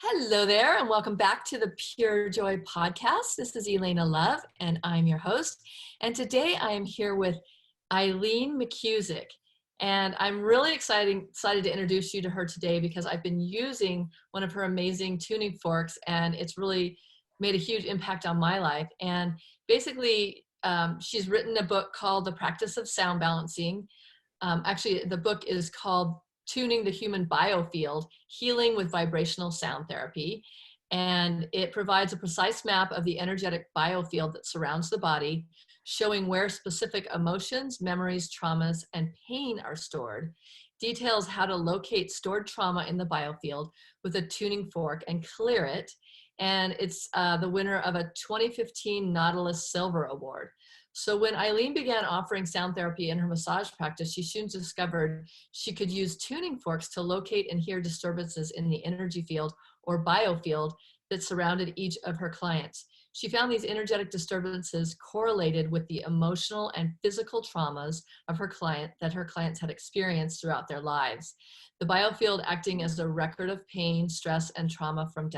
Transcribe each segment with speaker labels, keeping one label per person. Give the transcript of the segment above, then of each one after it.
Speaker 1: Hello there, and welcome back to the Pure Joy podcast. This is Elena Love, and I'm your host. And today I am here with Eileen McKusick. And I'm really excited to introduce you to her today because I've been using one of her amazing tuning forks, and it's really made a huge impact on my life. And basically, she's written a book called The Practice of Sound Balancing. Actually, the book is called Tuning the Human Biofield, Healing with Vibrational Sound Therapy. And it provides a precise map of the energetic biofield that surrounds the body, showing where specific emotions, memories, traumas, and pain are stored. Details how to locate stored trauma in the biofield with a tuning fork and clear it. And it's the winner of a 2015 Nautilus Silver Award. So when Eileen began offering sound therapy in her massage practice, she soon discovered she could use tuning forks to locate and hear disturbances in the energy field or biofield that surrounded each of her clients. She found these energetic disturbances correlated with the emotional and physical traumas of her clients had experienced throughout their lives. The biofield acting as a record of pain, stress, and trauma from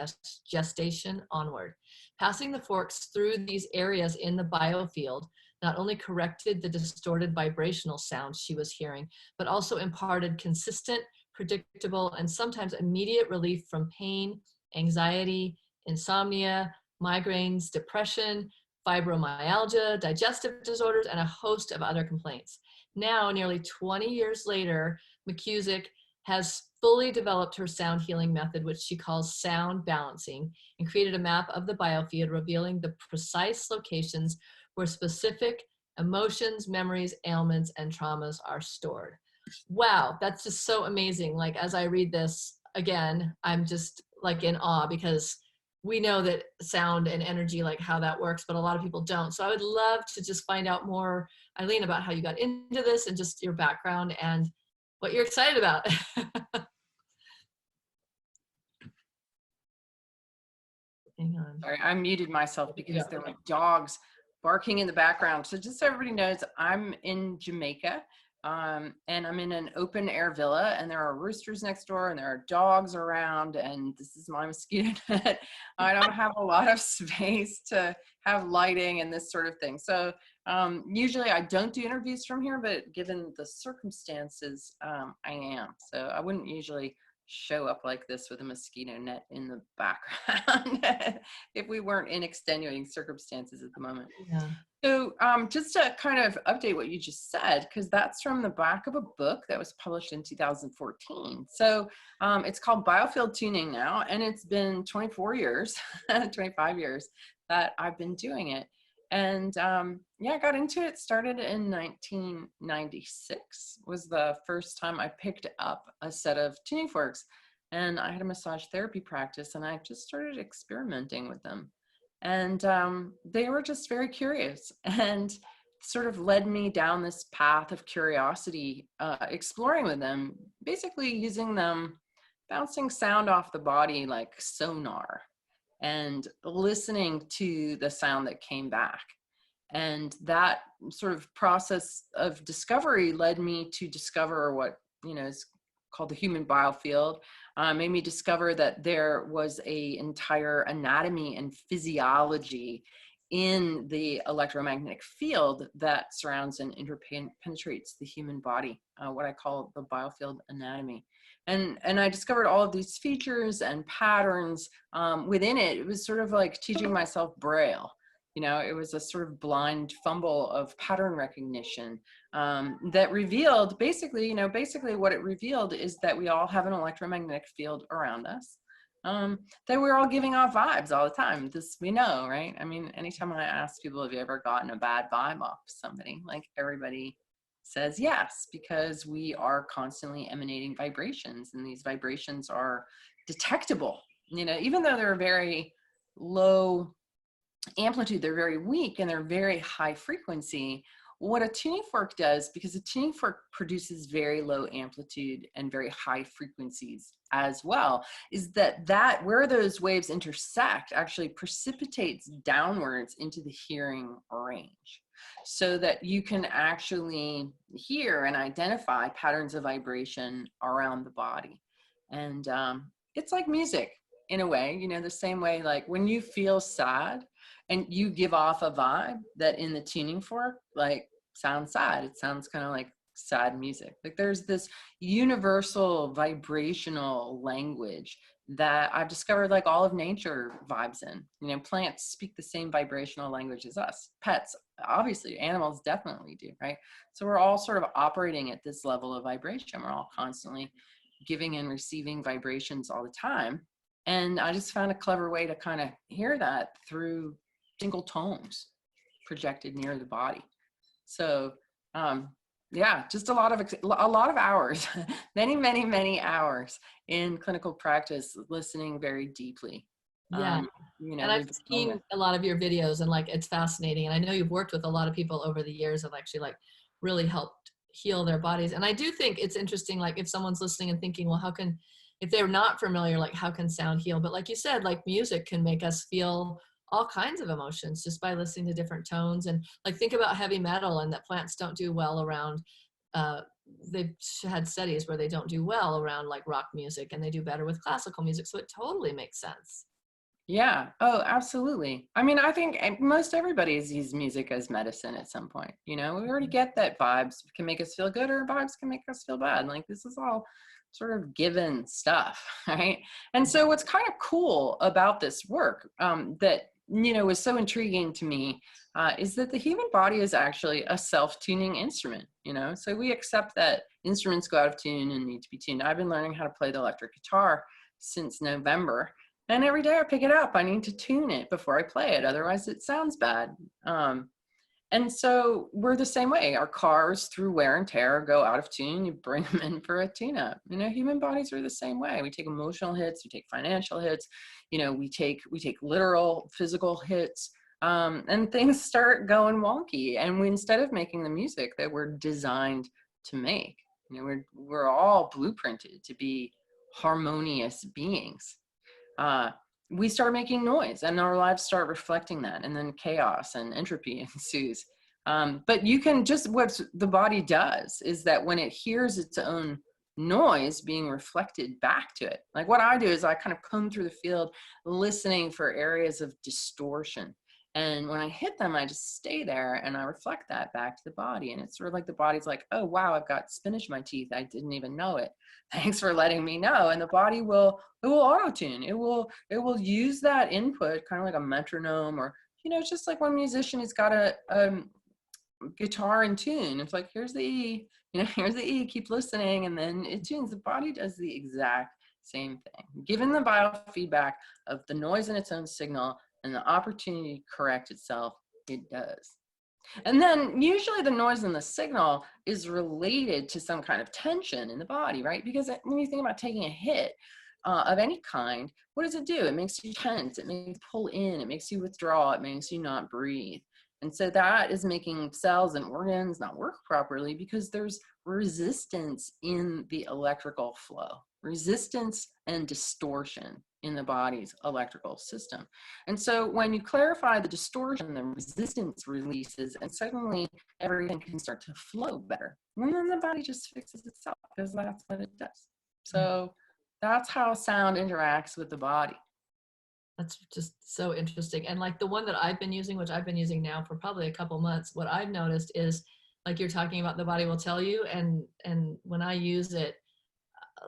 Speaker 1: gestation onward. Passing the forks through these areas in the biofield not only corrected the distorted vibrational sounds she was hearing, but also imparted consistent, predictable, and sometimes immediate relief from pain, anxiety, insomnia, migraines, depression, fibromyalgia, digestive disorders, and a host of other complaints. Now, nearly 20 years later, McKusick has fully developed her sound healing method, which she calls sound balancing, and created a map of the biofield revealing the precise locations where specific emotions, memories, ailments, and traumas are stored. Wow, that's just so amazing. Like, as I read this again, I'm just like in awe because we know that sound and energy, like how that works, but a lot of people don't. So I would love to just find out more, Eileen, about how you got into this and just your background and what you're excited about. Hang on.
Speaker 2: Sorry, I muted myself because there were dogs barking in the background. So just so everybody knows, I'm in Jamaica, and I'm in an open air villa, and there are roosters next door, and there are dogs around, and this is my mosquito net. I don't have a lot of space to have lighting and this sort of thing. So usually I don't do interviews from here, but given the circumstances, I am. So I wouldn't usually show up like this with a mosquito net in the background if we weren't in extenuating circumstances at the moment.
Speaker 1: Yeah.
Speaker 2: So just to kind of update what you just said, because that's from the back of a book that was published in 2014. So it's called Biofield Tuning now, and it's been 24 years, 25 years that I've been doing it. And yeah, I got into it, started in 1996, was the first time I picked up a set of tuning forks. And I had a massage therapy practice, and I just started experimenting with them. And they were just very curious and sort of led me down this path of curiosity, exploring with them, basically using them, bouncing sound off the body like sonar, and listening to the sound that came back. And that sort of process of discovery led me to discover what, is called the human biofield. Made me discover that there was an entire anatomy and physiology in the electromagnetic field that surrounds and interpenetrates the human body, what I call the biofield anatomy. And I discovered all of these features and patterns within it. It was sort of like teaching myself Braille. It was a sort of blind fumble of pattern recognition that revealed basically what it revealed is that we all have an electromagnetic field around us, that we're all giving off vibes all the time. This we know, right? I mean, anytime I ask people, have you ever gotten a bad vibe off somebody? Like, everybody says yes, because we are constantly emanating vibrations, and these vibrations are detectable, even though they're very low amplitude, they're very weak, and they're very high frequency. What a tuning fork does, because a tuning fork produces very low amplitude and very high frequencies as well, is that where those waves intersect actually precipitates downwards into the hearing range, so that you can actually hear and identify patterns of vibration around the body. And it's like music. in a way, the same way, like when you feel sad and you give off a vibe that in the tuning fork, like sounds sad. It sounds kind of like sad music. Like there's this universal vibrational language that I've discovered, like all of nature vibes in. Plants speak the same vibrational language as us. Pets, obviously, animals definitely do, right? So we're all sort of operating at this level of vibration. We're all constantly giving and receiving vibrations all the time. And I just found a clever way to kind of hear that through single tones projected near the body. So, yeah, just a lot of hours, many hours in clinical practice, listening very deeply.
Speaker 1: Yeah. And I've seen a lot of your videos, and like, it's fascinating. And I know you've worked with a lot of people over the years and actually like really helped heal their bodies. And I do think it's interesting, like if someone's listening and thinking, well, if they're not familiar, like how can sound heal? But like you said, like music can make us feel all kinds of emotions just by listening to different tones. And like, think about heavy metal, and that plants don't do well around, they've had studies where they don't do well around like rock music, and they do better with classical music. So it totally makes sense.
Speaker 2: Yeah. Oh, absolutely. I mean, I think most everybody has used music as medicine at some point. We already get that vibes can make us feel good, or vibes can make us feel bad. Like this is all sort of given stuff, right? And so what's kind of cool about this work that, was so intriguing to me is that the human body is actually a self-tuning instrument, So we accept that instruments go out of tune and need to be tuned. I've been learning how to play the electric guitar since November. And every day I pick it up, I need to tune it before I play it. Otherwise it sounds bad. And so we're the same way. Our cars, through wear and tear, go out of tune. You bring them in for a tune-up. Human bodies are the same way. We take emotional hits, we take financial hits, we take literal physical hits, and things start going wonky. And instead of making the music that we're designed to make, we're all blueprinted to be harmonious beings. We start making noise, and our lives start reflecting that, and then chaos and entropy ensues. But what the body does is that when it hears its own noise being reflected back to it, like what I do is I kind of comb through the field listening for areas of distortion. And when I hit them, I just stay there and I reflect that back to the body. And it's sort of like the body's like, oh, wow, I've got spinach in my teeth. I didn't even know it. Thanks for letting me know. And the body will auto-tune. It will use that input kind of like a metronome, or, just like when a musician has got a guitar in tune. It's like, here's the E, here's the E, keep listening. And then it tunes. The body does the exact same thing. Given the biofeedback of the noise in its own signal and the opportunity to correct itself, it does. And then usually the noise in the signal is related to some kind of tension in the body, right? Because when you think about taking a hit of any kind, what does it do? It makes you tense, it makes you pull in, it makes you withdraw, it makes you not breathe. And so that is making cells and organs not work properly because there's resistance in the electrical flow, resistance and distortion in the body's electrical system. And so when you clarify the distortion, the resistance releases, and suddenly everything can start to flow better. And then the body just fixes itself because that's what it does. So that's how sound interacts with the body.
Speaker 1: That's just so interesting. And like the one that I've been using, which I've been using now for probably a couple months, what I've noticed is, like you're talking about, the body will tell you. And when I use it,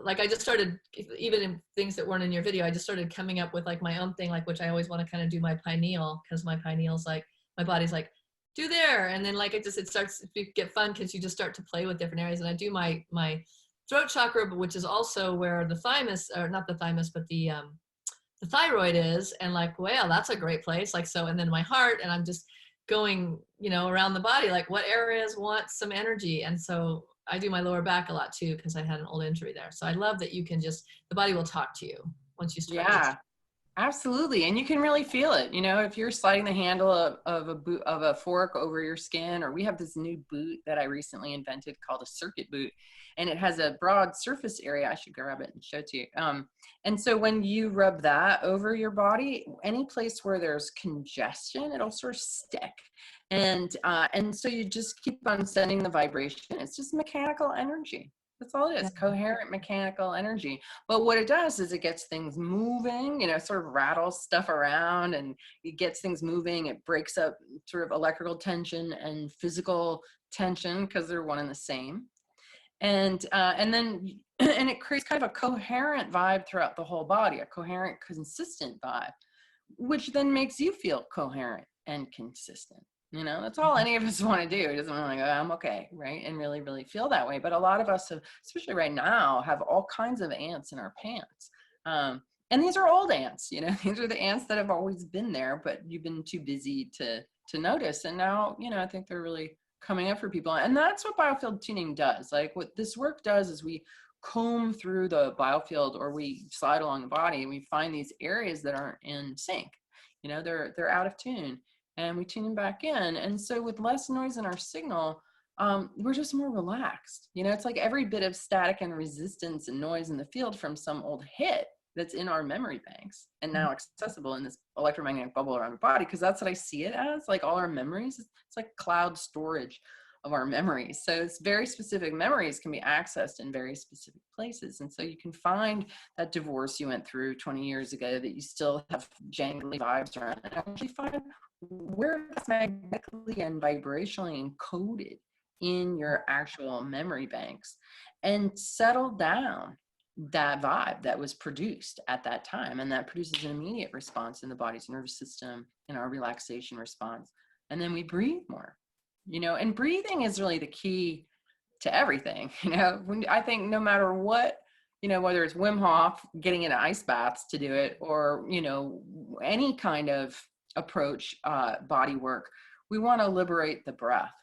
Speaker 1: like I just started, even in things that weren't in your video, I just started coming up with like my own thing, like, which I always want to kind of do my pineal, because my pineal's like, my body's like, do there. And then like, it starts to get fun because you just start to play with different areas. And I do my throat chakra, which is also where the thymus, or not the thymus, but the thyroid is. And like, wow, that's a great place. Like, so, and then my heart, and I'm just going, around the body, like what areas want some energy. And so I do my lower back a lot too, because I had an old injury there. So I love that you can the body will talk to you once you start.
Speaker 2: Yeah, absolutely. And you can really feel it. If you're sliding the handle of a fork over your skin, or we have this new boot that I recently invented called a circuit boot, and it has a broad surface area. I should grab it and show it to you. And so when you rub that over your body, any place where there's congestion, it'll sort of stick. And so you just keep on sending the vibration. It's just mechanical energy. That's all it
Speaker 1: Yeah.
Speaker 2: is, coherent mechanical energy. But what it does is it gets things moving, sort of rattles stuff around, and it gets things moving. It breaks up sort of electrical tension and physical tension because they're one and the same. And then and it creates kind of a coherent vibe throughout the whole body, a coherent, consistent vibe, which then makes you feel coherent and consistent. That's all any of us want to do. It doesn't want to go, I'm okay, right? And really, really feel that way. But a lot of us have, especially right now, have all kinds of ants in our pants. And these are old ants, these are the ants that have always been there, but you've been too busy to notice. And now, I think they're really coming up for people. And that's what Biofield Tuning does. Like what this work does is we comb through the biofield, or we slide along the body, and we find these areas that aren't in sync. They're out of tune, and we tune them back in. And so with less noise in our signal, we're just more relaxed. It's like every bit of static and resistance and noise in the field from some old hit that's in our memory banks and now accessible in this electromagnetic bubble around our body, because that's what I see it as. Like all our memories, it's like cloud storage of our memories. So it's very specific memories can be accessed in very specific places. And so you can find that divorce you went through 20 years ago that you still have jangly vibes around, and actually find where it's magnetically and vibrationally encoded in your actual memory banks, and settle down that vibe that was produced at that time. And that produces an immediate response in the body's nervous system, in our relaxation response. And then we breathe more, and breathing is really the key to everything. I think no matter what, whether it's Wim Hof getting into ice baths to do it, or, any kind of approach, body work, we want to liberate the breath.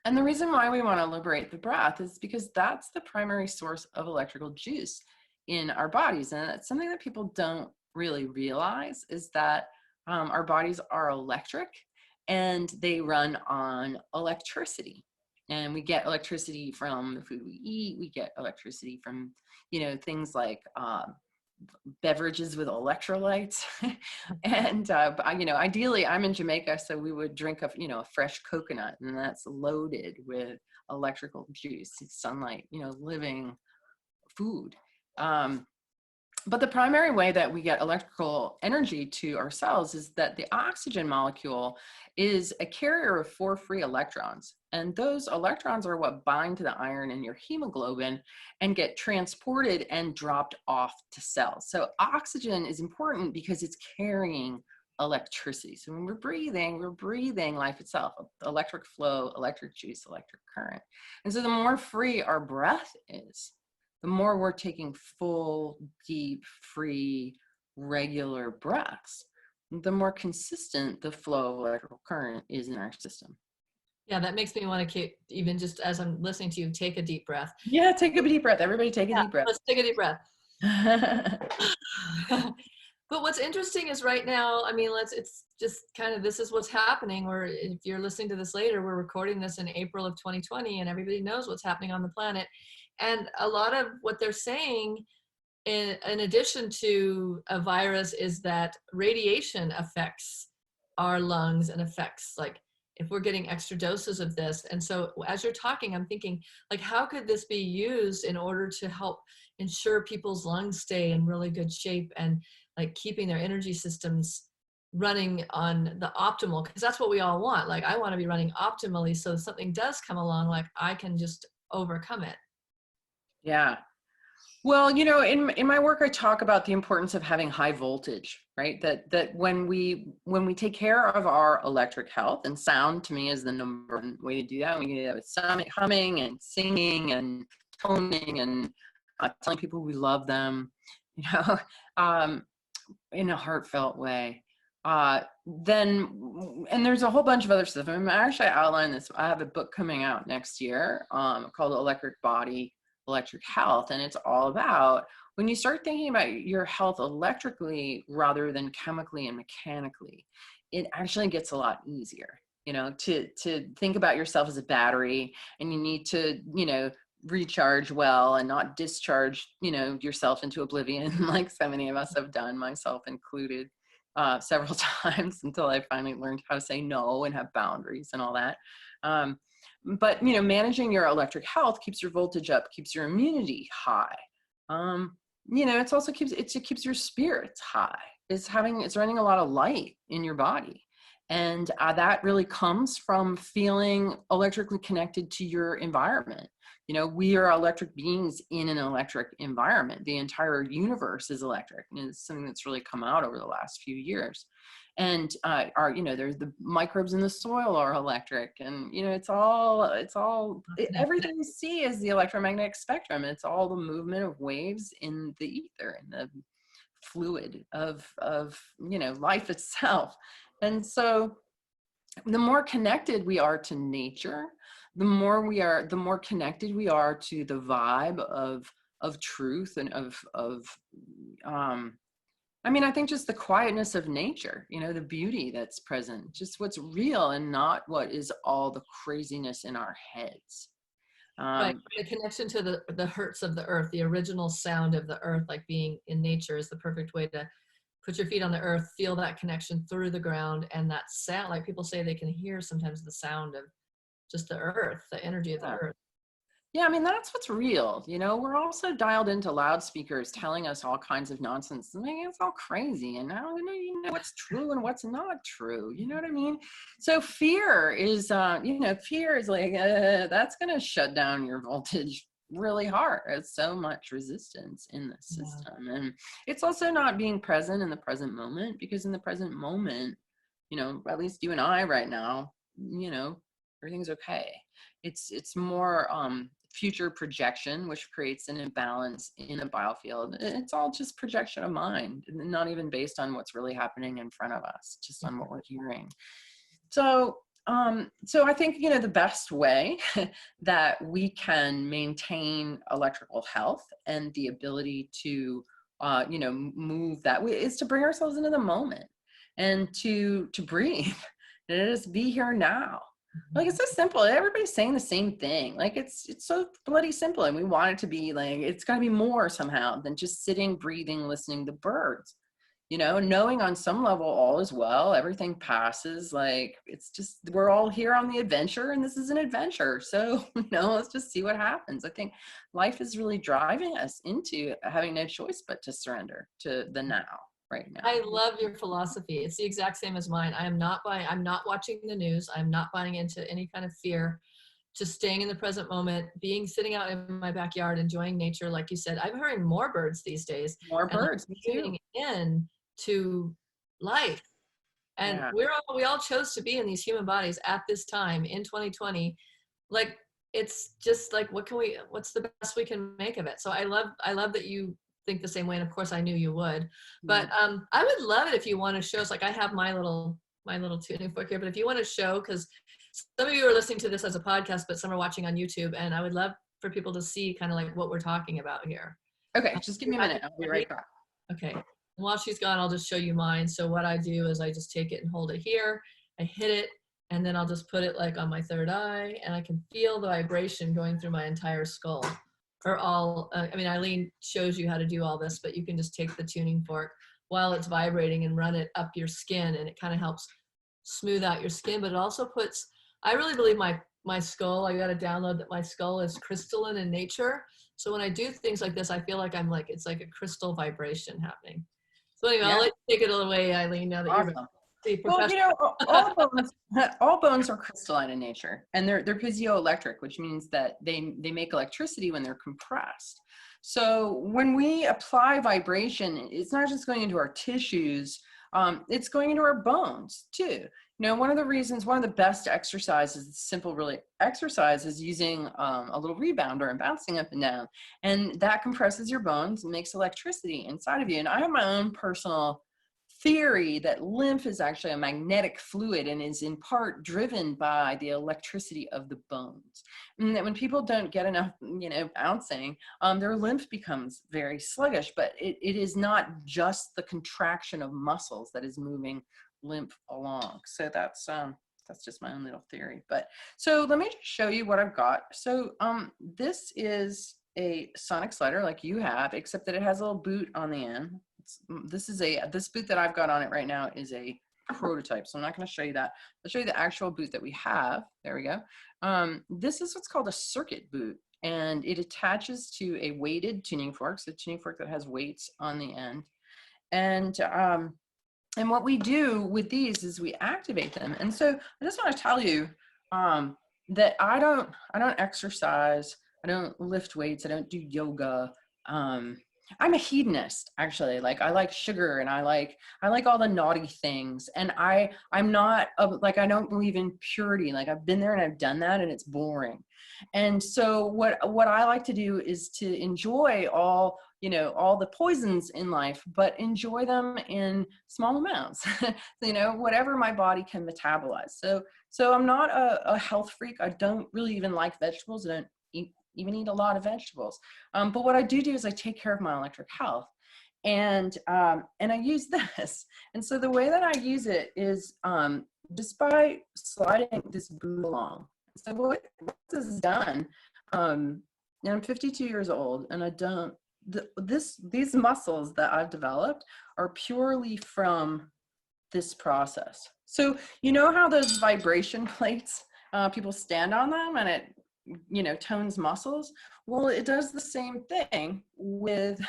Speaker 2: And the reason why we want to liberate the breath is because that's the primary source of electrical juice in our bodies. And that's something that people don't really realize, is that our bodies are electric, and they run on electricity. And we get electricity from the food we eat. We get electricity from, things like beverages with electrolytes. And ideally I'm in Jamaica, so we would drink a fresh coconut, and that's loaded with electrical juice, sunlight, living food. But the primary way that we get electrical energy to our cells is that the oxygen molecule is a carrier of 4 free electrons. And those electrons are what bind to the iron in your hemoglobin and get transported and dropped off to cells. So oxygen is important because it's carrying electricity. So when we're breathing life itself, electric flow, electric juice, electric current. And so the more free our breath is, the more we're taking full, deep, free, regular breaths, the more consistent the flow of electrical current is in our system.
Speaker 1: Yeah, that makes me want to keep, even just as I'm listening to you, take a deep breath.
Speaker 2: Yeah, take a deep breath. Everybody take a deep breath.
Speaker 1: Let's take a deep breath. But what's interesting is right now, it's just kind of, this is what's happening, where if you're listening to this later, we're recording this in April of 2020, and everybody knows what's happening on the planet. And a lot of what they're saying, in addition to a virus, is that radiation affects our lungs and affects, like, if we're getting extra doses of this. And so as you're talking, I'm thinking, like, how could this be used in order to help ensure people's lungs stay in really good shape, and like keeping their energy systems running on the optimal, because that's what we all want. Like, I want to be running optimally, so if something does come along, like, I can just overcome it.
Speaker 2: Yeah. Well, in my work, I talk about the importance of having high voltage, right? That when we take care of our electric health, and sound to me is the number one way to do that. We can do that with humming and singing and toning and telling people we love them, in a heartfelt way. And there's a whole bunch of other stuff. I actually outline this. I have a book coming out next year called Electric Body, Electric Health. And it's all about when you start thinking about your health electrically rather than chemically and mechanically, it actually gets a lot easier, to think about yourself as a battery, and you need to, recharge well and not discharge, yourself into oblivion like so many of us have done, myself included, several times, until I finally learned how to say no and have boundaries and all that. but managing your electric health keeps your voltage up, keeps your immunity high. It's also it keeps your spirits high. It's running a lot of light in your body. And that really comes from feeling electrically connected to your environment. We are electric beings in an electric environment. The entire universe is electric, and it's something that's really come out over the last few years. And there's the microbes in the soil are electric, and everything we see is the electromagnetic spectrum. It's all the movement of waves in the ether and the fluid of life itself. And so the more connected we are to nature, the more connected we are to the vibe of truth and I think just the quietness of nature, the beauty that's present, just what's real and not what is all the craziness in our heads.
Speaker 1: Right. The connection to the hertz of the earth, the original sound of the earth, like being in nature, is the perfect way to put your feet on the earth, feel that connection through the ground, and that sound, like people say they can hear sometimes the sound of just the earth, the energy of the earth.
Speaker 2: Yeah, that's what's real. We're also dialed into loudspeakers telling us all kinds of nonsense. It's all crazy, and I don't know what's true and what's not true. You know what I mean? So fear is, like, that's going to shut down your voltage really hard. There's so much resistance in the system. And it's also not being present in the present moment, because in the present moment, at least you and I right now, everything's okay. It's more future projection, which creates an imbalance in a biofield. It's all just projection of mind, and not even based on what's really happening in front of us, just on what we're hearing. So I think, the best way that we can maintain electrical health and the ability to, move that way is to bring ourselves into the moment and to breathe and just be here now. Like, it's so simple. Everybody's saying the same thing. Like, it's so bloody simple. And we want it to be like, it's got to be more somehow than just sitting, breathing, listening to birds, knowing on some level all is well, everything passes. Like, it's just, we're all here on the adventure, and this is an adventure. So, let's just see what happens. I think life is really driving us into having no choice but to surrender to the now. Right now.
Speaker 1: I love your philosophy. It's the exact same as mine. I'm not watching the news. I'm not buying into any kind of fear. Just staying in the present moment, sitting out in my backyard, enjoying nature. Like you said, I'm hearing more birds these days.
Speaker 2: More birds.
Speaker 1: Tuning in to life. And we all chose to be in these human bodies at this time in 2020. Like, it's just like, what's the best we can make of it? So I love that you think the same way, and of course I knew you would. But I would love it if you want to show us, like, I have my little tuning fork here, but if you want to show, because some of you are listening to this as a podcast, but some are watching on YouTube, and I would love for people to see kind of like what we're talking about here.
Speaker 2: Okay, just give me a minute. I'll be right back.
Speaker 1: Okay, and while she's gone, I'll just show you mine. So what I do is I just take it and hold it here, I hit it, and then I'll just put it like on my third eye, and I can feel the vibration going through my entire skull. Eileen shows you how to do all this, but you can just take the tuning fork while it's vibrating and run it up your skin, and it kind of helps smooth out your skin. But it also I really believe my skull, I got to download that my skull is crystalline in nature. So when I do things like this, I feel like it's like a crystal vibration happening. So anyway, I'll let you take it away, Eileen, now that
Speaker 2: awesome.
Speaker 1: You're
Speaker 2: well, all bones are crystalline in nature, and they're piezoelectric, which means that they make electricity when they're compressed. So when we apply vibration, it's not just going into our tissues, it's going into our bones too. One of the best exercises, simple really exercise, is using a little rebounder and bouncing up and down, and that compresses your bones and makes electricity inside of you. And I have my own personal theory that lymph is actually a magnetic fluid and is in part driven by the electricity of the bones. And that when people don't get enough, bouncing, their lymph becomes very sluggish, but it is not just the contraction of muscles that is moving lymph along. So that's just my own little theory. But so let me just show you what I've got. So this is a sonic slider like you have, except that it has a little boot on the end. This boot that I've got on it right now is a prototype, so I'm not going to show you that. I'll show you the actual boot that we have. There we go. This is what's called a circuit boot, and it attaches to a weighted tuning fork, so a tuning fork that has weights on the end. And what we do with these is we activate them. And so I just want to tell you that I don't exercise, I don't lift weights, I don't do yoga. I'm a hedonist, actually. Like, I like sugar, and I like all the naughty things. And I'm not like, I don't believe in purity. Like, I've been there and I've done that, and it's boring. And so what I like to do is to enjoy all the poisons in life, but enjoy them in small amounts, whatever my body can metabolize. So I'm not a health freak. I don't really even like vegetables. I don't even eat a lot of vegetables. But what I do is I take care of my electric health, and I use this. And so the way that I use it is just by sliding this boot along. So what this has done, now I'm 52 years old, and I don't, these muscles that I've developed are purely from this process. So you know how those vibration plates, people stand on them and it tones muscles? Well, it does the same thing with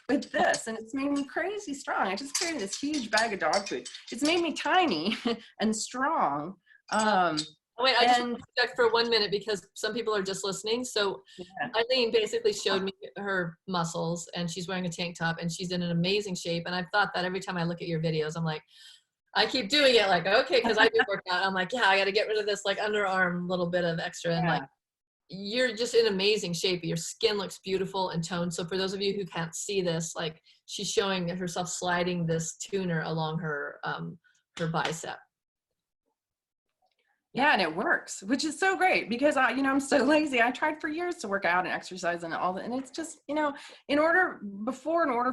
Speaker 2: with this, and it's made me crazy strong. I just created this huge bag of dog food. It's made me tiny and strong.
Speaker 1: Wait, I just want to check for 1 minute because some people are just listening. So
Speaker 2: Yeah.
Speaker 1: Eileen basically showed me her muscles, and she's wearing a tank top, and she's in an amazing shape. And I've thought that every time I look at your videos, I'm like, I keep doing it, like, okay, because I do work out. I'm like, yeah, I got to get rid of this like underarm little bit of extra. And like, you're just in amazing shape. Your skin looks beautiful and toned. So for those of you who can't see this, like, she's showing herself sliding this tuner along her bicep.
Speaker 2: Yeah, and it works, which is so great because I'm so lazy. I tried for years to work out and exercise and all that, and it's just, in order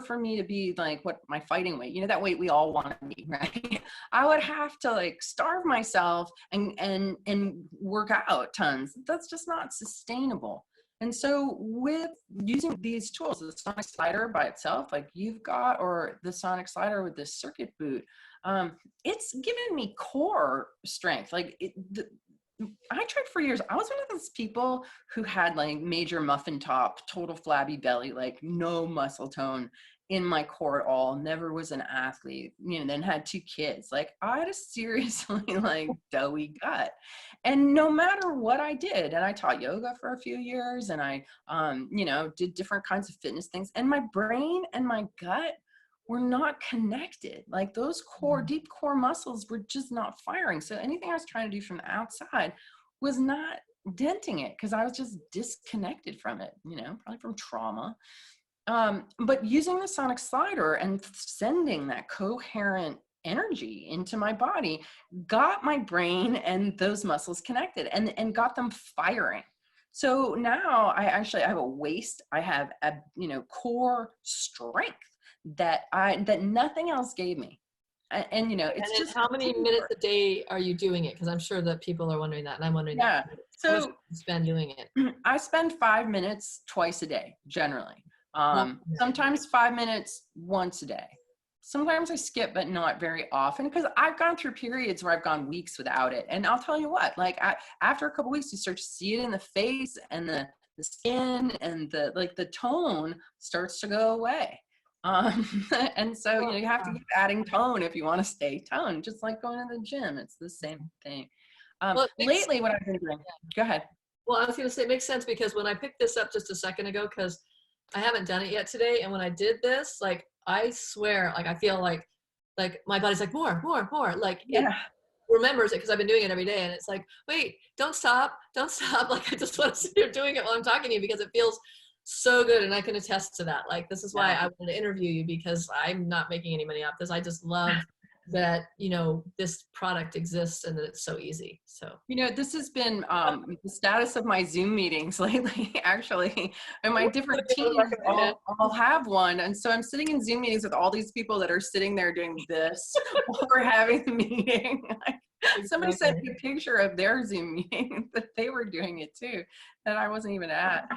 Speaker 2: for me to be like what my fighting weight, that weight we all want to be, right? I would have to like starve myself and work out tons. That's just not sustainable. And so with using these tools, the sonic slider by itself, like you've got, or the sonic slider with this circuit boot, it's given me core strength. Like I tried for years. I was one of those people who had like major muffin top, total flabby belly, like no muscle tone in my core at all. Never was an athlete, then had 2 kids. Like I had a seriously like doughy gut. And no matter what I did, and I taught yoga for a few years, and I, did different kinds of fitness things, and my brain and my gut were not connected. Like those deep core muscles were just not firing. So anything I was trying to do from the outside was not denting it because I was just disconnected from it, probably from trauma. But using the sonic slider and sending that coherent energy into my body got my brain and those muscles connected and got them firing. So now I have a waist, I have a, core strength that nothing else gave me. And it's
Speaker 1: and
Speaker 2: just
Speaker 1: how many minutes a day are you doing it? Because I'm sure that people are wondering that, and I'm wondering that. So how much do you spend doing it?
Speaker 2: I spend 5 minutes twice a day, generally. Sometimes 5 minutes once a day. Sometimes I skip, but not very often, because I've gone through periods where I've gone weeks without it. And I'll tell you what, like after a couple weeks, you start to see it in the face, and the skin, and the tone starts to go away. And so, you have to keep adding tone if you want to stay toned, just like going to the gym. It's the same thing. Lately, what I've been doing, go ahead.
Speaker 1: Well, I was going to say, it makes sense because when I picked this up just a second ago, because I haven't done it yet today. And when I did this, like, I swear, like, I feel like my body's like, more, like, yeah. It remembers it because I've been doing it every day. And it's like, wait, don't stop. Like, I just want to sit here doing it while I'm talking to you because it feels so good. And I can attest to that. Like, this is why I wanted to interview you, because I'm not making any money off this. I just love that, this product exists and that it's so easy. So,
Speaker 2: this has been the status of my Zoom meetings lately, actually, and my different teams all have one. And so I'm sitting in Zoom meetings with all these people that are sitting there doing this while we're having the meeting. Somebody sent me a picture of their Zoom meeting that they were doing it too, that I wasn't even at.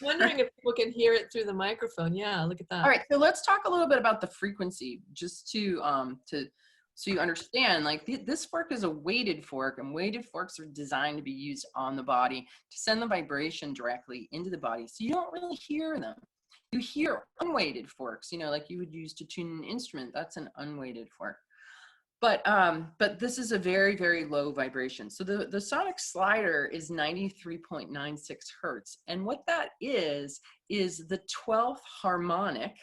Speaker 1: Wondering if people can hear it through the microphone. Yeah, look at that.
Speaker 2: All right, so let's talk a little bit about the frequency, just to So you understand, like this fork is a weighted fork, and weighted forks are designed to be used on the body to send the vibration directly into the body. So you don't really hear them. You hear unweighted forks, you know, like you would use to tune an instrument. That's an unweighted fork. But this is a very, very low vibration. So the sonic slider is 93.96 Hertz. And what that is the 12th harmonic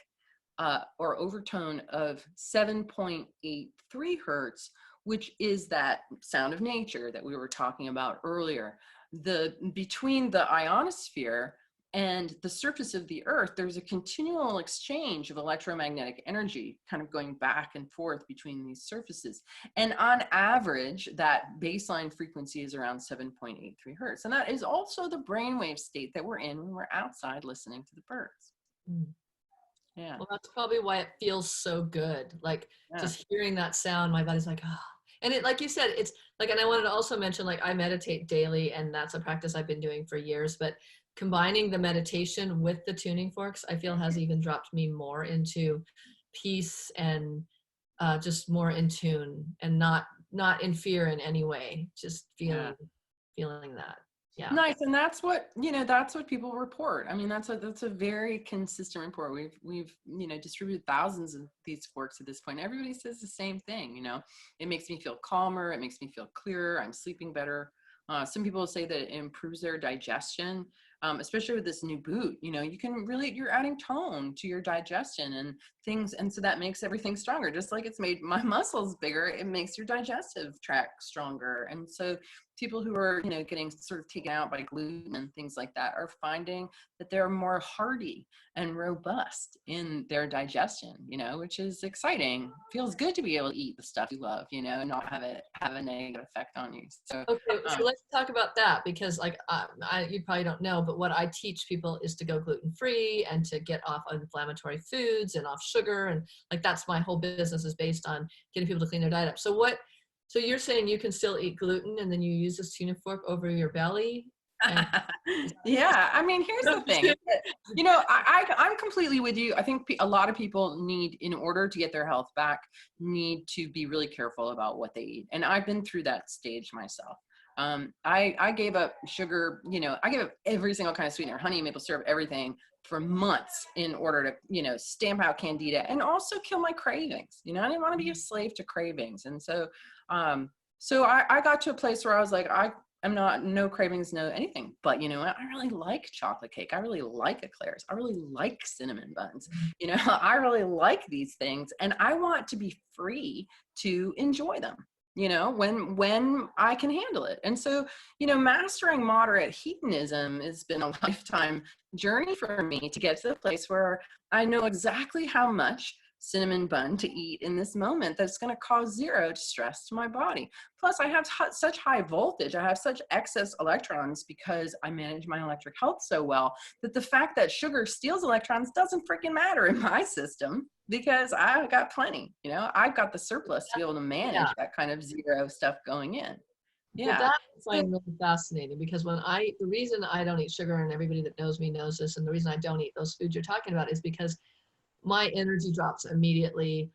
Speaker 2: or overtone of 7.83 Hertz, which is that sound of nature that we were talking about earlier. Between the ionosphere and the surface of the earth, there's a continual exchange of electromagnetic energy kind of going back and forth between these surfaces. And on average, that baseline frequency is around 7.83 Hertz. And that is also the brainwave state that we're in when we're outside listening to the birds.
Speaker 1: Mm.
Speaker 2: Yeah.
Speaker 1: Well, that's probably why it feels so good. Like just hearing that sound, my body's like, ah. And it, like you said, it's like, and I wanted to also mention, like, I meditate daily, and that's a practice I've been doing for years, but combining the meditation with the tuning forks, I feel has even dropped me more into peace and just more in tune, and not in fear in any way, just feeling that. Yeah.
Speaker 2: Nice. And that's what, you know, that's what people report. I mean, that's a very consistent report. We've, you know, distributed thousands of these forks at this point. Everybody says the same thing, you know, it makes me feel calmer. It makes me feel clearer. I'm sleeping better. Some people say that it improves their digestion, especially with this new boot. You know, you can really, you're adding tone to your digestion and things. And so that makes everything stronger. Just like it's made my muscles bigger, it makes your digestive tract stronger. And so people who are, you know, getting sort of taken out by gluten and things like that are finding that they're more hardy and robust in their digestion, you know, which is exciting. Feels good to be able to eat the stuff you love, you know, and not have it have a negative effect on you. So,
Speaker 1: okay, so let's talk about that, because like you probably don't know, but what I teach people is to go gluten-free and to get off inflammatory foods and off sugar. And like, that's my whole business, is based on getting people to clean their diet up. So you're saying you can still eat gluten, and then you use this tuning fork over your belly?
Speaker 2: yeah, I mean, here's the thing. You know, I'm completely with you. I think a lot of people need, in order to get their health back, need to be really careful about what they eat. And I've been through that stage myself. I gave up sugar, you know, I gave up every single kind of sweetener, honey, maple syrup, everything, for months in order to, you know, stamp out candida and also kill my cravings. You know, I didn't want to be a slave to cravings. And so, I got to a place where I was like, I'm not, no cravings, no anything. But you know what? I really like chocolate cake. I really like eclairs. I really like cinnamon buns. You know, I really like these things, and I want to be free to enjoy them, you know, when I can handle it. And so, you know, mastering moderate hedonism has been a lifetime journey for me to get to the place where I know exactly how much cinnamon bun to eat in this moment that's going to cause zero distress to my body. Plus, I have such high voltage. I have such excess electrons because I manage my electric health so well, that the fact that sugar steals electrons doesn't freaking matter in my system, because I've got plenty. You know, I've got the surplus to be able to manage that kind of zero stuff going in. Yeah.
Speaker 1: Well, that's like really fascinating, because the reason I don't eat sugar, and everybody that knows me knows this, and the reason I don't eat those foods you're talking about, is because my energy drops immediately.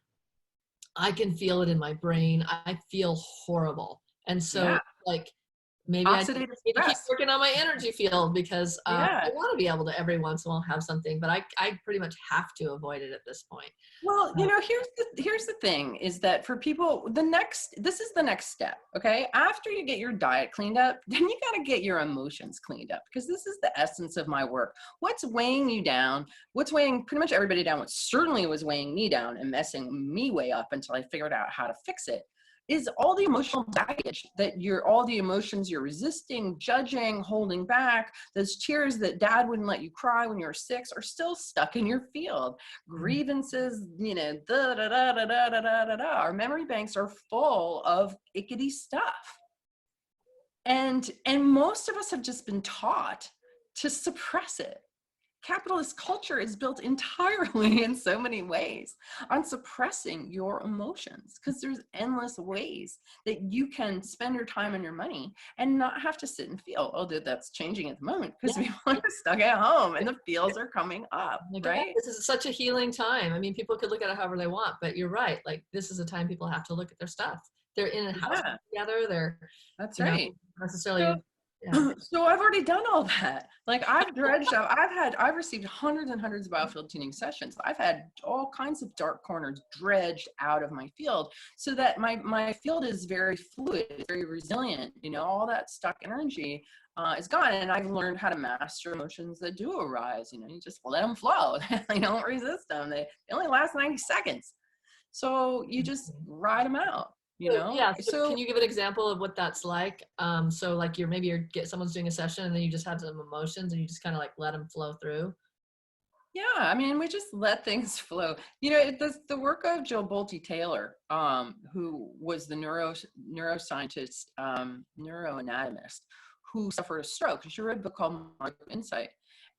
Speaker 1: I can feel it in my brain. I feel horrible. And so like, maybe I need to keep working on my energy field, because I want to be able to every once in a while have something, but I pretty much have to avoid it at this point.
Speaker 2: Well, you know, here's the thing, is that for people, this is the next step. Okay. After you get your diet cleaned up, then you got to get your emotions cleaned up, because this is the essence of my work. What's weighing you down? What's weighing pretty much everybody down? What certainly was weighing me down and messing me way up until I figured out how to fix it, is all the emotional baggage that all the emotions you're resisting, judging, holding back, those tears that dad wouldn't let you cry when you were 6 are still stuck in your field. Grievances, you know, Our memory banks are full of ickety stuff. And most of us have just been taught to suppress it. capitalist culture is built entirely in so many ways on suppressing your emotions, because there's endless ways that you can spend your time and your money and not have to sit and feel. Although that's changing at the moment because people are stuck at home and the feels are coming up,
Speaker 1: Oh my God,
Speaker 2: right?
Speaker 1: this is such a healing time. I mean, people could look at it however they want, but you're right. Like, this is a time people have to look at their stuff. They're in a house
Speaker 2: Yeah,
Speaker 1: together. They're,
Speaker 2: that's
Speaker 1: you know,
Speaker 2: right.
Speaker 1: necessarily,
Speaker 2: So,
Speaker 1: yeah.
Speaker 2: so I've already done all that. Like I've received hundreds and hundreds of biofield tuning sessions. I've had all kinds of dark corners dredged out of my field so that my field is very fluid, very resilient. You know, all that stuck energy is gone. And I've learned how to master emotions that do arise. You know, you just let them flow. You don't resist them. They only last 90 seconds. So you just ride them out. You
Speaker 1: So,
Speaker 2: know,
Speaker 1: yeah. So
Speaker 2: so
Speaker 1: can you give an example of what that's like? So like someone's doing a session and then you just have some emotions and you just kind of like let them flow through.
Speaker 2: yeah, I mean, we just let things flow. You know, the work of Jill Bolte Taylor, who was the neuroscientist, neuroanatomist, who suffered a stroke, and she wrote a book called Insight.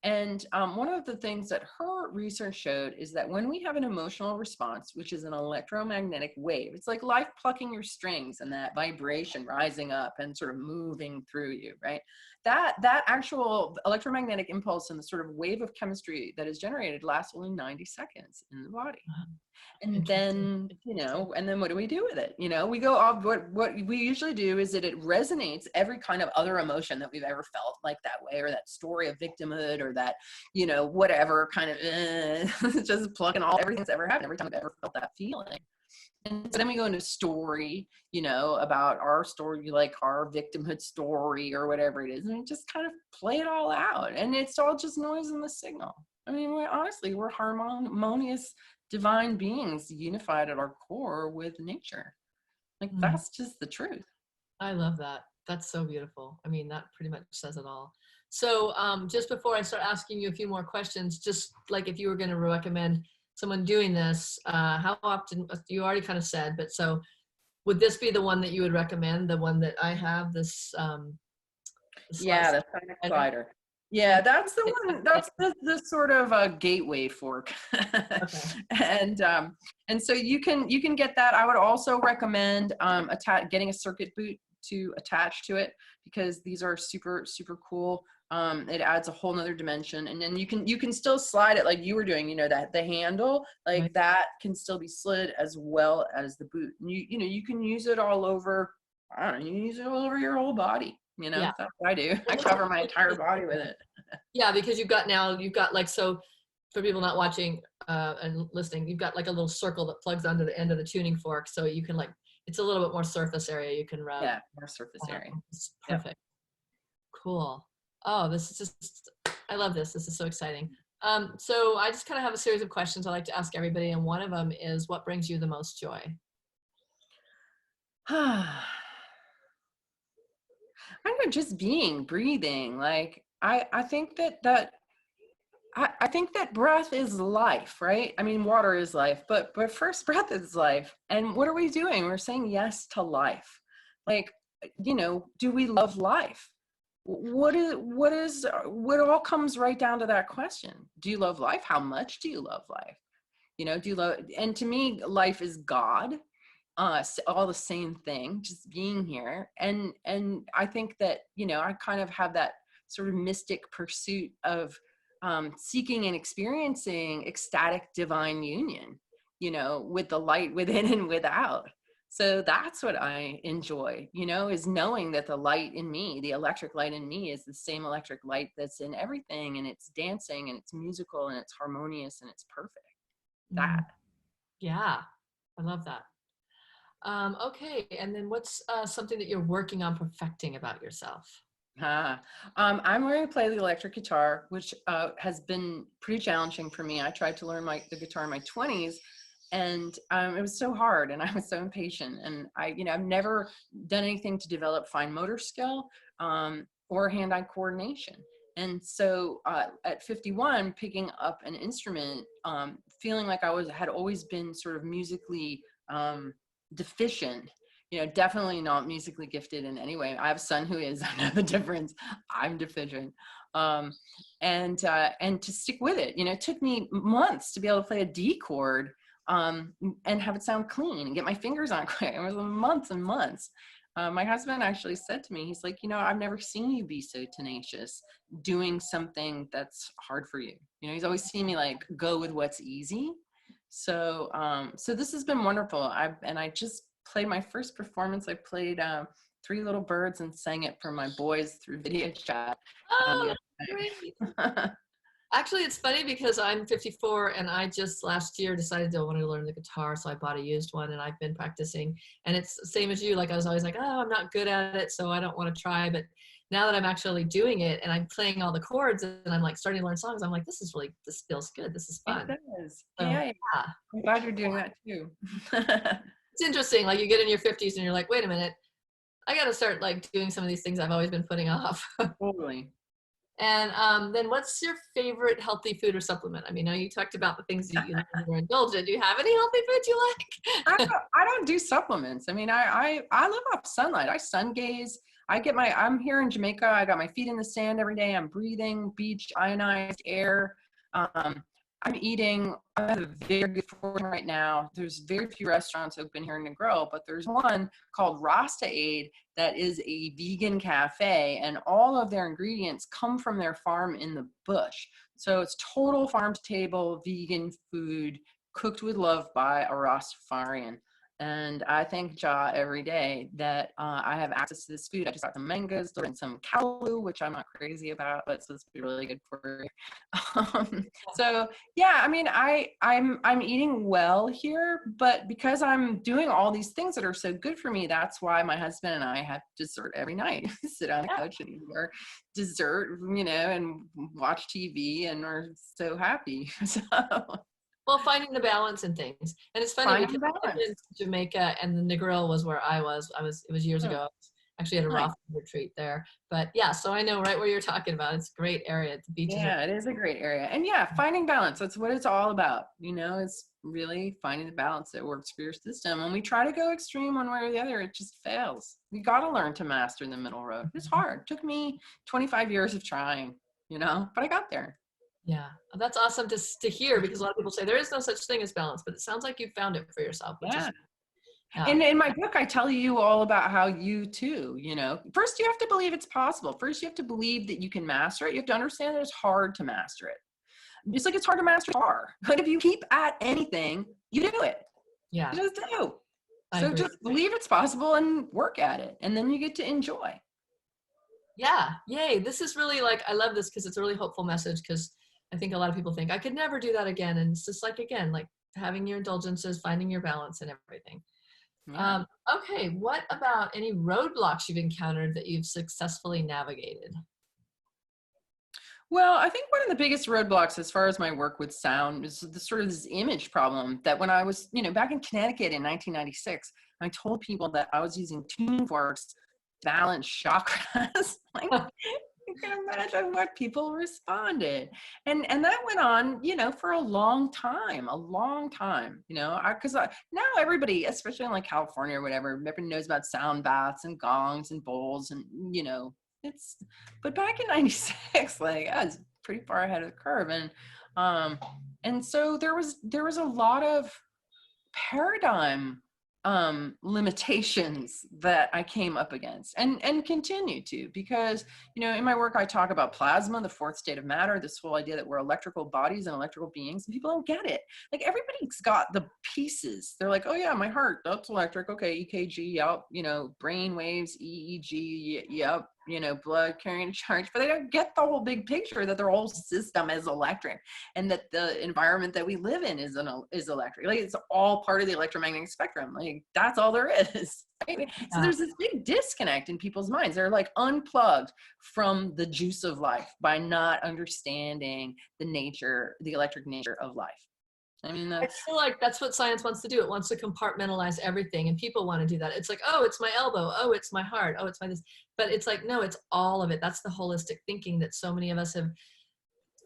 Speaker 2: And one of the things that her research showed is that when we have an emotional response, which is an electromagnetic wave, it's like life plucking your strings and that vibration rising up and sort of moving through you, right? That actual electromagnetic impulse and the sort of wave of chemistry that is generated lasts only 90 seconds in the body. And
Speaker 1: Interesting.
Speaker 2: then, you know, and then what do we do with it? You know, we go off, what we usually do is that it resonates every kind of other emotion that we've ever felt like that way, or that story of victimhood, or that, you know, whatever kind of, just plucking all everything that's ever happened, every time I've ever felt that feeling. And so then we go into story, you know, about our story, like our victimhood story or whatever it is. And we just kind of play it all out. And it's all just noise in the signal. I mean, we're harmonious divine beings unified at our core with nature. Like,
Speaker 1: Mm,
Speaker 2: that's just the truth.
Speaker 1: I love that. That's so beautiful. I mean, that pretty much says it all. So just before I start asking you a few more questions, just like if you were going to recommend someone doing this, how often, you already kind of said, but so would this be the one that you would recommend, the one that I have, this
Speaker 2: Yeah, the sonic slider. Yeah, that's the one. That's the sort of a gateway fork.
Speaker 1: Okay.
Speaker 2: And so you can get that. I would also recommend getting a circuit boot to attach to it, because these are super cool. It adds a whole nother dimension, and then you can still slide it like you were doing. You know, that the handle, like
Speaker 1: Right.
Speaker 2: that, can still be slid as well as the boot. And you know, you can use it all over. I don't know, you can use it all over your whole body. You know,
Speaker 1: Yeah.
Speaker 2: that's what I do. I cover my entire body with it.
Speaker 1: Yeah, because you've got like, so for people not watching and listening, you've got like a little circle that plugs onto the end of the tuning fork, so you can like, it's a little bit more surface area you can rub.
Speaker 2: Yeah, more surface area.
Speaker 1: It's
Speaker 2: Yep.
Speaker 1: perfect. Cool. Oh, this is just, I love this. This is so exciting. So I just kind of have a series of questions I like to ask everybody, and one of them is, what brings you the most joy?
Speaker 2: I don't know, just breathing. Like I think that I think that breath is life, right? I mean, water is life, but first breath is life. And what are we doing? We're saying yes to life. Like, you know, do we love life? What all comes right down to that question. Do you love life? How much do you love life? You know, do you love, and to me, life is God, all the same thing, just being here. And I think that, you know, I kind of have that sort of mystic pursuit of seeking and experiencing ecstatic divine union, you know, with the light within and without. So that's what I enjoy, you know, is knowing that the light in me, the electric light in me, is the same electric light that's in everything, and it's dancing and it's musical and it's harmonious and it's perfect. That.
Speaker 1: Yeah, I love that. Okay, and then what's something that you're working on perfecting about yourself?
Speaker 2: I'm learning to play the electric guitar, which has been pretty challenging for me. I tried to learn the guitar in my 20s, and it was so hard, and I was so impatient. And I've never done anything to develop fine motor skill or hand-eye coordination. And so at 51, picking up an instrument, feeling like I had always been sort of musically deficient, definitely not musically gifted in any way. I have a son who is. I know the difference. I'm deficient. And to stick with it, it took me months to be able to play a D chord and have it sound clean and get my fingers on it quick. It was months and months. My husband actually said to me, he's like, I've never seen you be so tenacious doing something that's hard for you. He's always seen me like go with what's easy. So this has been wonderful. I just played my first performance. I played Three Little Birds and sang it for my boys through video chat.
Speaker 1: Oh, great. Actually, it's funny because I'm 54 and I just last year decided I wanted to learn the guitar. So I bought a used one and I've been practicing, and it's the same as you. Like I was always like, oh, I'm not good at it, so I don't want to try. But now that I'm actually doing it and I'm playing all the chords and I'm like starting to learn songs, I'm like, this feels good. This is fun.
Speaker 2: It does.
Speaker 1: So,
Speaker 2: yeah. I'm glad you're doing that too.
Speaker 1: It's interesting. Like you get in your 50s and you're like, wait a minute, I got to start like doing some of these things I've always been putting off.
Speaker 2: Totally.
Speaker 1: And then what's your favorite healthy food or supplement? I mean, now you talked about the things that you were indulgent. Do you have any healthy foods you like?
Speaker 2: I don't do supplements. I mean, I live off sunlight. I sun gaze. I'm here in Jamaica. I got my feet in the sand every day. I'm breathing beach, ionized air. I'm eating. I have a very good fortune right now. There's very few restaurants open here in Negril, but there's one called Rasta Aid that is a vegan cafe, and all of their ingredients come from their farm in the bush. So it's total farm to table vegan food cooked with love by a Rastafarian. And I thank Jah every day that I have access to this food. I just got some mangoes and some callaloo, which I'm not crazy about, but it's supposed to be really good for you. So yeah, I mean, I'm eating well here, but because I'm doing all these things that are so good for me, that's why my husband and I have dessert every night. Sit on the couch and eat our dessert, and watch TV, and we're so happy. So.
Speaker 1: Well, finding the balance in things. And it's funny because I lived in Jamaica and the Negril was where I was. It was years ago. I actually had a Rafa retreat there. But yeah, so I know right where you're talking about. It's a great area. The beaches.
Speaker 2: Yeah, it is a great area. And yeah, finding balance. That's what it's all about. It's really finding the balance that works for your system. When we try to go extreme one way or the other, it just fails. We got to learn to master the middle road. It's hard. It took me 25 years of trying, but I got there.
Speaker 1: Yeah, that's awesome to hear, because a lot of people say there is no such thing as balance, but it sounds like you found it for yourself.
Speaker 2: Yeah. And in my book, I tell you all about how you too, first you have to believe it's possible. First, you have to believe that you can master it. You have to understand that it's hard to master it. Just like it's hard to master guitar. But if you keep at anything, you do it.
Speaker 1: Yeah.
Speaker 2: You just do. So just believe it's possible and work at it. And then you get to enjoy.
Speaker 1: Yeah. Yay. This is really I love this because it's a really hopeful message, because I think a lot of people think I could never do that again. And it's just again, having your indulgences, finding your balance and everything. Yeah. Okay. What about any roadblocks you've encountered that you've successfully navigated?
Speaker 2: Well, I think one of the biggest roadblocks as far as my work with sound is this image problem that when I was, back in Connecticut in 1996, I told people that I was using tuning forks to balance chakras. You can imagine what people responded. And that went on, for a long time, because now everybody, especially in California or whatever, everybody knows about sound baths and gongs and bowls and, but back in 96, I was pretty far ahead of the curve. And so there was a lot of paradigm limitations that I came up against and continue to, because, in my work, I talk about plasma, the fourth state of matter, this whole idea that we're electrical bodies and electrical beings, and people don't get it. Everybody's got the pieces. They're like, oh yeah, my heart, that's electric. Okay. EKG, yep. Brain waves, EEG, yep. Blood carrying a charge, but they don't get the whole big picture that their whole system is electric and that the environment that we live in is electric. It's all part of the electromagnetic spectrum. That's all there is. Right? So there's this big disconnect in people's minds. They're unplugged from the juice of life by not understanding the electric nature of life. I
Speaker 1: feel like that's what science wants to do. It wants to compartmentalize everything, and people want to do that. It's oh, it's my elbow. Oh, it's my heart. Oh, it's my this. But it's no, it's all of it. That's the holistic thinking that so many of us have.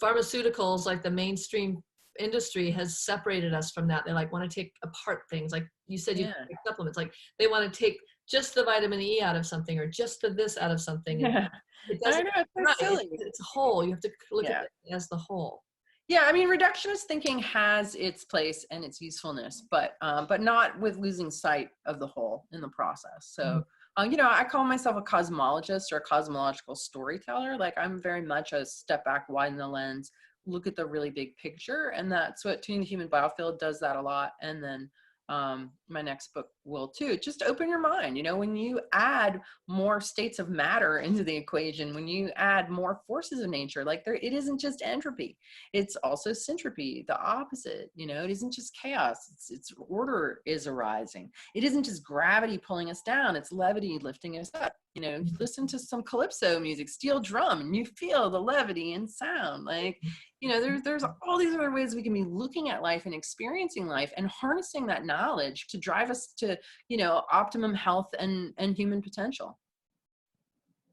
Speaker 1: Pharmaceuticals, the mainstream industry has separated us from that. They like want to take apart things. Like you said, you
Speaker 2: Yeah.
Speaker 1: take supplements. Like they want to take just the vitamin E out of something or just the this out of something. And
Speaker 2: Yeah.
Speaker 1: it
Speaker 2: I
Speaker 1: doesn't,
Speaker 2: know, it's
Speaker 1: right.
Speaker 2: so silly.
Speaker 1: It's a whole. You have to look at
Speaker 2: Yeah.
Speaker 1: it as the whole.
Speaker 2: Yeah, I mean, reductionist thinking has its place and its usefulness, but not with losing sight of the whole in the process. So, you know, I call myself a cosmologist or a cosmological storyteller. Like I'm very much a step back, widen the lens, look at the really big picture, and that's what Tuning the Human Biofield does that a lot. And then my next book will too. Just open your mind. You know, when you add more states of matter into the equation, when you add more forces of nature, like there, it isn't just entropy. It's also syntropy, the opposite. You know, it isn't just chaos. It's order is arising. It isn't just gravity pulling us down. It's levity lifting us up. You know, you listen to some calypso music, steel drum, and you feel the levity in sound. Like, you know, there's all these other ways we can be looking at life and experiencing life and harnessing that knowledge to drive us to, you know, optimum health and human potential.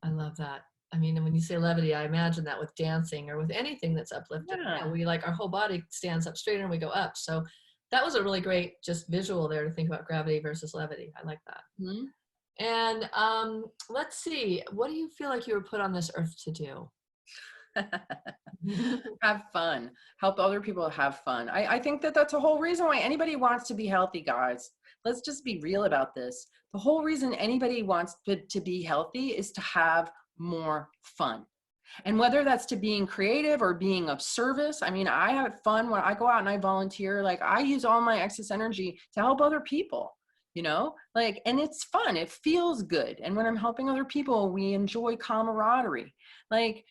Speaker 1: I love that. I mean, when you say levity, I imagine that with dancing or with anything that's uplifted.
Speaker 2: Yeah.
Speaker 1: Yeah, we like our whole body stands up straighter and we go up. So that was a really great just visual there to think about gravity versus levity. I like that.
Speaker 2: Mm-hmm.
Speaker 1: And let's see, what do you feel like you were put on this earth to do?
Speaker 2: Have fun, help other people have fun. I think that that's a whole reason why anybody wants to be healthy, guys. Let's just be real about this. The whole reason anybody wants to be healthy is to have more fun. And whether that's to being creative or being of service, I mean, I have fun when I go out and I volunteer. Like I use all my excess energy to help other people, you know, like, and it's fun. It feels good. And when I'm helping other people, we enjoy camaraderie. Like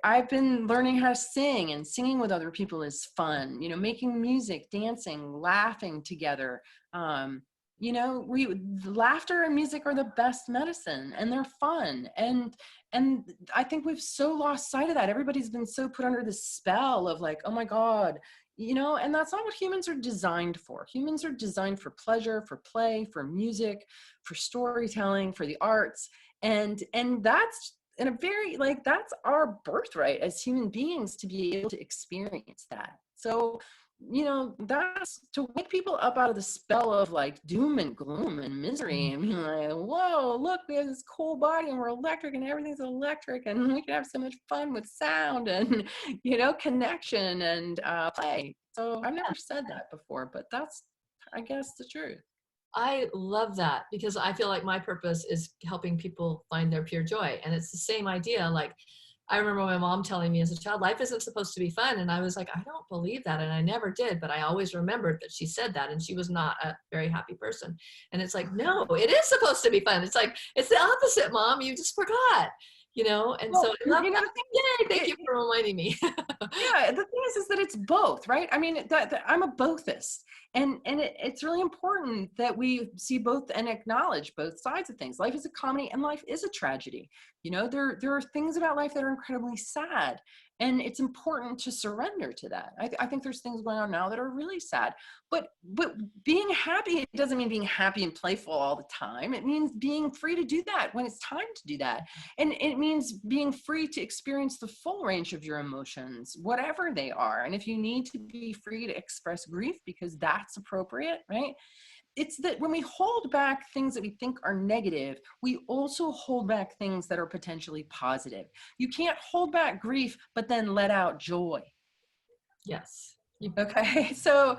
Speaker 2: I've been learning how to sing, and singing with other people is fun, you know, making music, dancing, laughing together. You know, laughter and music are the best medicine, and they're fun. And I think we've so lost sight of that. Everybody's been so put under this spell of like, oh my God, you know, and that's not what humans are designed for. Humans are designed for pleasure, for play, for music, for storytelling, for the arts. And that's in a very, like, that's our birthright as human beings to be able to experience that. So, you know, that's to wake people up out of the spell of like doom and gloom and misery and being like, whoa, look, we have this cool body and we're electric and everything's electric and we can have so much fun with sound and, you know, connection and play. So I've never said that before, but that's, I guess, the truth.
Speaker 1: I love that because I feel like my purpose is helping people find their pure joy. And it's the same idea. Like, I remember my mom telling me as a child, life isn't supposed to be fun. And I was like, I don't believe that. And I never did. But I always remembered that she said that. And she was not a very happy person. And it's like, no, it is supposed to be fun. It's like, it's the opposite, Mom. You just forgot, you know? And well, so I love that. Yay, thank you for reminding me.
Speaker 2: Yeah, the thing is that it's both, right? I mean, that I'm a bothist. And it's really important that we see both and acknowledge both sides of things. Life is a comedy and life is a tragedy. You know, there are things about life that are incredibly sad. And it's important to surrender to that. I think there's things going on now that are really sad. But being happy, it doesn't mean being happy and playful all the time. It means being free to do that when it's time to do that. And it means being free to experience the full range of your emotions, whatever they are. And if you need to be free to express grief because that's appropriate, right? It's that when we hold back things that we think are negative, we also hold back things that are potentially positive. You can't hold back grief, but then let out joy.
Speaker 1: Yes.
Speaker 2: Okay. So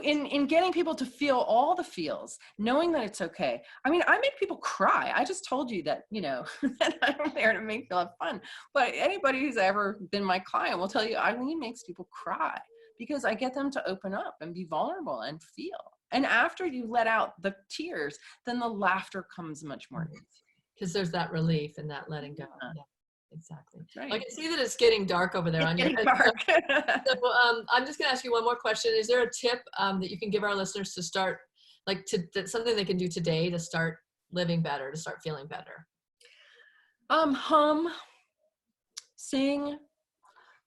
Speaker 2: in getting people to feel all the feels, knowing that it's okay. I mean, I make people cry. I just told you that, you know, that I'm there to make people have fun. But anybody who's ever been my client will tell you, Eileen makes people cry because I get them to open up and be vulnerable and feel. And after you let out the tears, then the laughter comes much more easy.
Speaker 1: Because there's that relief and that letting go. Yeah, exactly.
Speaker 2: Right.
Speaker 1: I can see that it's getting dark over there.
Speaker 2: It's getting dark.
Speaker 1: So I'm just going to ask you one more question. Is there a tip that you can give our listeners to start, like something they can do today to start living better, to start feeling better?
Speaker 2: Hum, sing.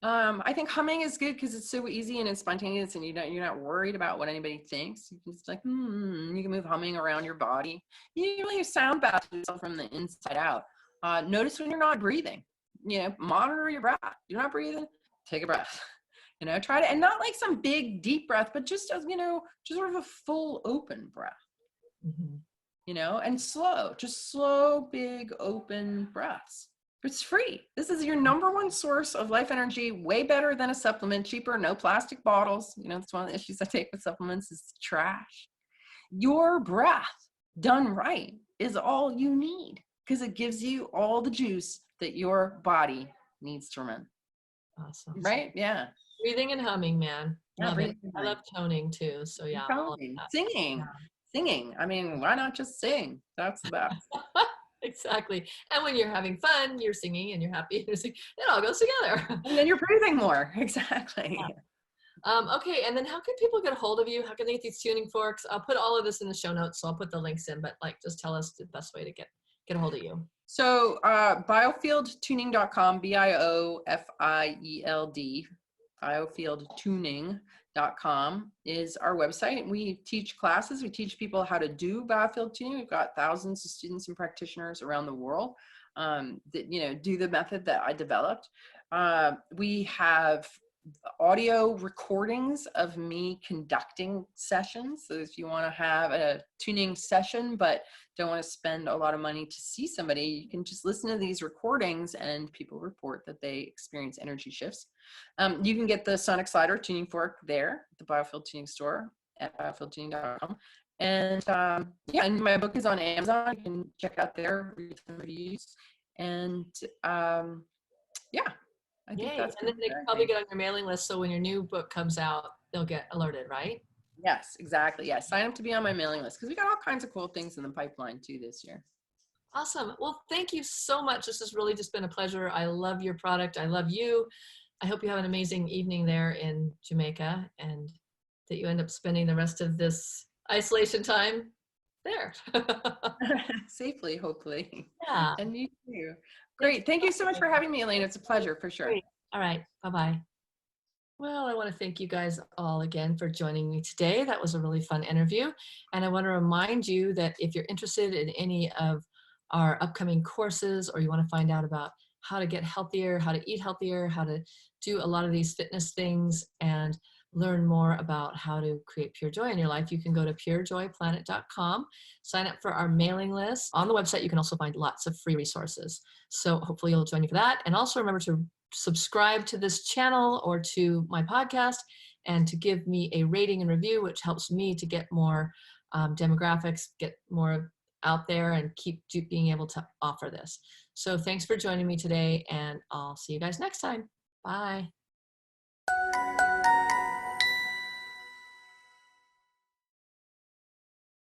Speaker 2: I think humming is good because it's so easy and it's spontaneous and you're not worried about what anybody thinks. You can just like, you can move humming around your body. You really sound bath yourself from the inside out. Notice when you're not breathing, you know, monitor your breath. You're not breathing, take a breath. You know, try to, and not like some big deep breath, but just, you know, just sort of a full open breath, you know, and slow, just slow, big open breaths. It's free. This is your number one source of life energy, way better than a supplement, cheaper, no plastic bottles. You know, that's one of the issues I take with supplements is trash. Your breath done right is all you need because it gives you all the juice that your body needs to run.
Speaker 1: Awesome.
Speaker 2: Right? Yeah.
Speaker 1: Breathing and humming, man.
Speaker 2: Yeah,
Speaker 1: Love it. I love toning too. So yeah.
Speaker 2: Singing.
Speaker 1: Yeah.
Speaker 2: Singing. I mean, why not just sing? That's the best.
Speaker 1: Exactly. And when you're having fun, you're singing and you're happy. It all goes together.
Speaker 2: And then you're breathing more. Exactly.
Speaker 1: Yeah. Okay. And then how can people get a hold of you? How can they get these tuning forks? I'll put all of this in the show notes. So I'll put the links in, but like, just tell us the best way to get a hold of you.
Speaker 2: So biofieldtuning.com, BIOFIELD, biofieldtuning.com is our website. We teach classes. We teach people how to do biofield tuning. We've got thousands of students and practitioners around the world that, you know, do the method that I developed. We have audio recordings of me conducting sessions. So if you want to have a tuning session, but don't want to spend a lot of money to see somebody, you can just listen to these recordings and people report that they experience energy shifts. You can get the Sonic Slider tuning fork there, the Biofield Tuning store at biofieldtuning.com. And yeah, and my book is on Amazon. You can check it out there, read some reviews. And yeah. I think that's
Speaker 1: and then they can probably get on your mailing list. So when your new book comes out, they'll get alerted, right?
Speaker 2: Yes, exactly. Yes. Sign up to be on my mailing list because we got all kinds of cool things in the pipeline too this year.
Speaker 1: Awesome. Well, thank you so much. This has really just been a pleasure. I love your product. I love you. I hope you have an amazing evening there in Jamaica and that you end up spending the rest of this isolation time there.
Speaker 2: Safely, hopefully.
Speaker 1: Yeah.
Speaker 2: And you too. Great. Thank you so much for having me, Elaine. It's a pleasure for sure.
Speaker 1: Great. All right. Bye-bye. Well, I want to thank you guys all again for joining me today. That was a really fun interview. And I want to remind you that if you're interested in any of our upcoming courses, or you want to find out about how to get healthier, how to eat healthier, how to do a lot of these fitness things, and learn more about how to create pure joy in your life, you can go to purejoyplanet.com, sign up for our mailing list. On the website, you can also find lots of free resources. So hopefully you'll join me for that. And also remember to subscribe to this channel or to my podcast and to give me a rating and review, which helps me to get more demographics, get more out there, and keep being able to offer this. So thanks for joining me today, and I'll see you guys next time. Bye.